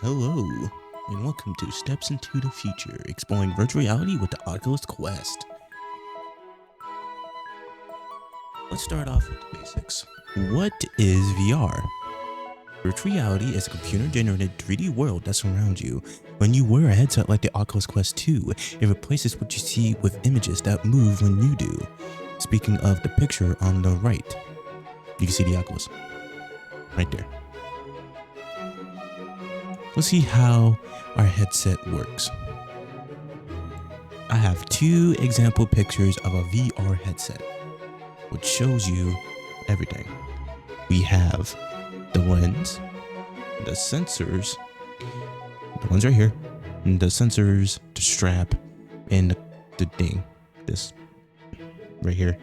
Hello, and welcome to Steps into the Future, exploring virtual reality with the Oculus Quest. Let's start off with the basics. What is VR? Virtual reality is a computer-generated 3D world that surrounds you. When you wear a headset like the Oculus Quest 2, it replaces what you see with images that move when you do. Speaking of the picture on the right, you can see the Oculus right there. Let's see how our headset works. I have two example pictures of a VR headset, which shows you everything. We have the lens, the sensors, the ones right here, and the sensors, the strap, and the thing, this right here,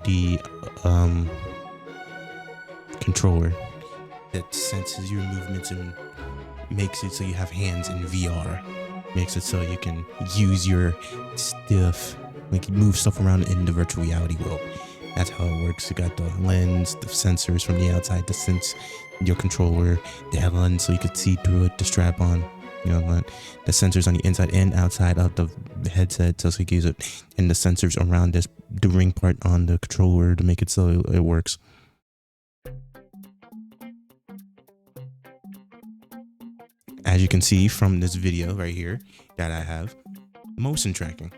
the controller that senses your movements and makes it so you have hands in VR. Makes it so you can use your stuff, like move stuff around in the virtual reality world. That's how it works. You got the lens, the sensors from the outside to sense your controller, the lens so you could see through it, the strap on, the sensors on the inside and outside of the headset so you can use it, and the sensors around the ring part on the controller to make it so it works. As you can see from this video right here that I have, motion tracking.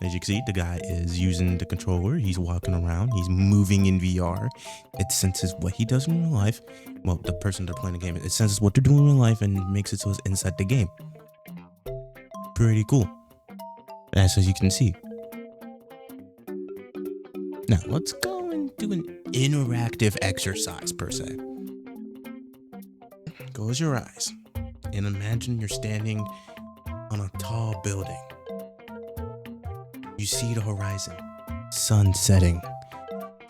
As you can see, the guy is using the controller. He's walking around. He's moving in VR. It senses what he does in real life. Well, the person they're playing the game, it senses what they're doing in real life and makes it so it's inside the game. Pretty cool. As you can see. Now, let's go and do an interactive exercise per se. Close your eyes and imagine you're standing on a tall building. You see the horizon, sun setting.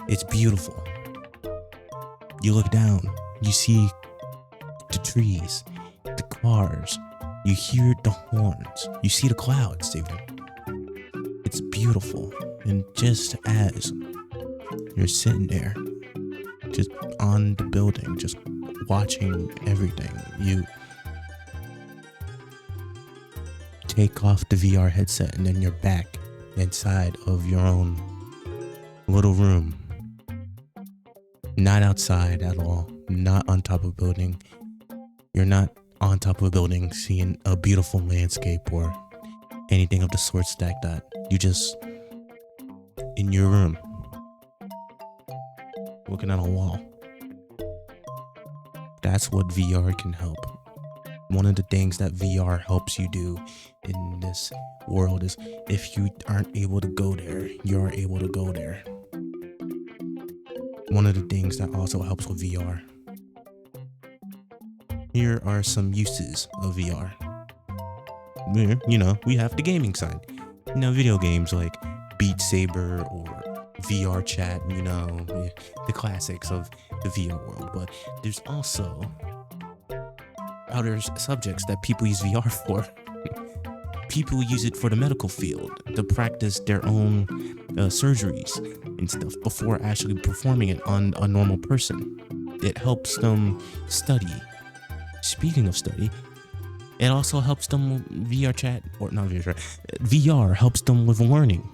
It's beautiful. You look down, you see the trees, the cars, you hear the horns, you see the clouds, even. It's beautiful. And just as you're sitting there, just on the building, just watching everything, you take off the VR headset and then you're back inside of your own little room. Not outside at all, not on top of a building. You're not on top of a building seeing a beautiful landscape or anything of the sorts like that. You just in your room looking at a wall. That's what VR can help. One of the things that VR helps you do in this world is if you aren't able to go there, you're able to go there. One of the things that also helps with VR. Here are some uses of VR. We have the gaming side. Video games like Beat Saber or VR chat, the classics of the VR world. But there's also other subjects that people use VR for. People use it for the medical field to practice their own surgeries and stuff before actually performing it on a normal person. It helps them study. Speaking of study, it also helps them VR helps them with learning.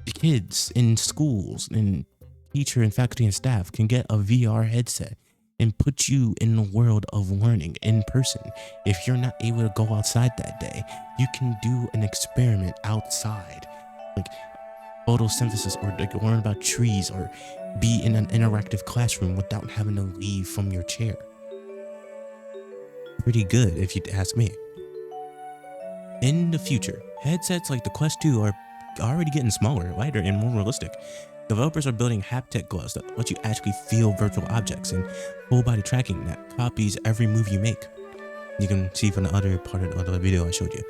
The kids in schools and teacher and faculty and staff can get a VR headset and put you in the world of learning in person. If you're not able to go outside that day, you can do an experiment outside, like photosynthesis, or like learn about trees, or be in an interactive classroom without having to leave from your chair. Pretty good if you ask me. In the future, headsets like the Quest 2 are already getting smaller, lighter, and more realistic. Developers are building haptic gloves that let you actually feel virtual objects, and full body tracking that copies every move you make. You can see from the other part of the video I showed you.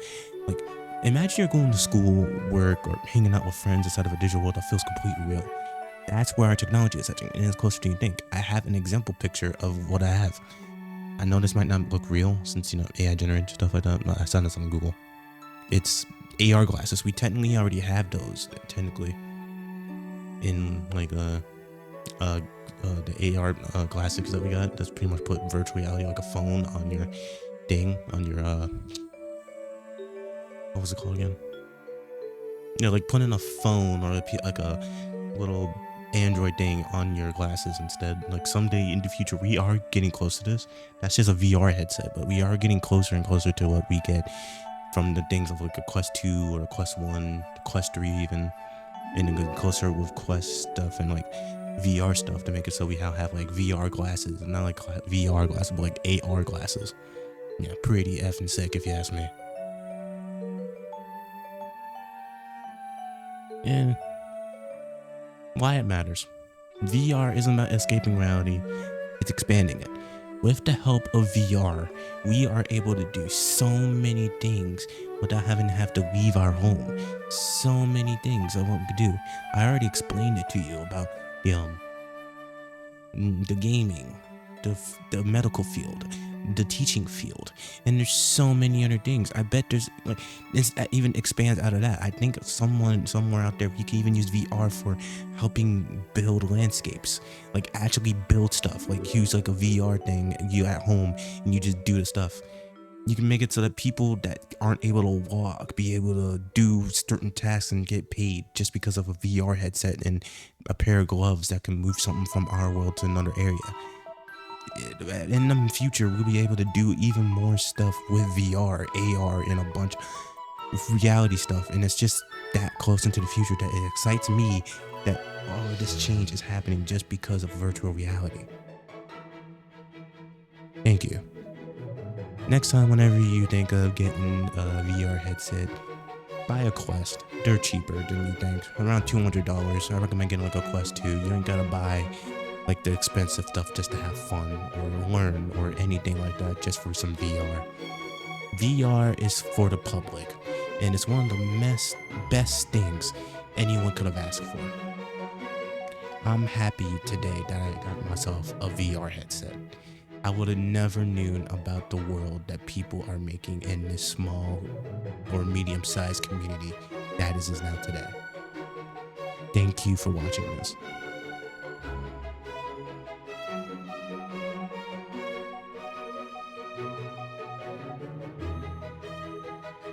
Like, imagine you're going to school, work, or hanging out with friends inside of a digital world that feels completely real. That's where our technology is heading, and it's closer than you think. I have an example picture of what I have. I know this might not look real since, AI generated stuff like that. I saw this on Google. It's AR glasses. We technically already have those, technically, in like a the AR glasses that we got. That's pretty much put virtual reality, like a phone, on your thing, on your what was it called again? Yeah, like putting a phone or like a little Android thing on your glasses instead. Like someday in the future, we are getting close to this. That's just a VR headset, but we are getting closer and closer to what we get from the things of like a Quest 2 or a Quest 1, Quest 3 even, and then getting closer with Quest stuff and like VR stuff to make it so we have like VR glasses, and not like VR glasses, but like AR glasses. Yeah, pretty effing sick if you ask me. And why it matters. VR isn't about escaping reality, it's expanding it. With the help of VR, we are able to do so many things without having to have to leave our home. So many things of what we could do. I already explained it to you about the gaming, the medical field, the teaching field, and there's so many other things. I bet there's like this even expands out of that. I think someone somewhere out there, you can even use VR for helping build landscapes, like actually build stuff. Like use like a VR thing, you at home, and you just do the stuff. You can make it so that people that aren't able to walk be able to do certain tasks and get paid just because of a VR headset and a pair of gloves that can move something from our world to another area. In the future, we'll be able to do even more stuff with VR, AR, and a bunch of reality stuff. And it's just that close into the future that it excites me that all of this change is happening just because of virtual reality. Thank you. Next time, whenever you think of getting a VR headset, buy a Quest. They're cheaper than you think. Around $200. I recommend getting like a Quest 2. You ain't gotta buy like the expensive stuff just to have fun or learn or anything like that just for some VR. VR is for the public, and it's one of the best things anyone could have asked for. I'm happy today that I got myself a VR headset. I would have never known about the world that people are making in this small or medium-sized community that is now today. Thank you for watching this.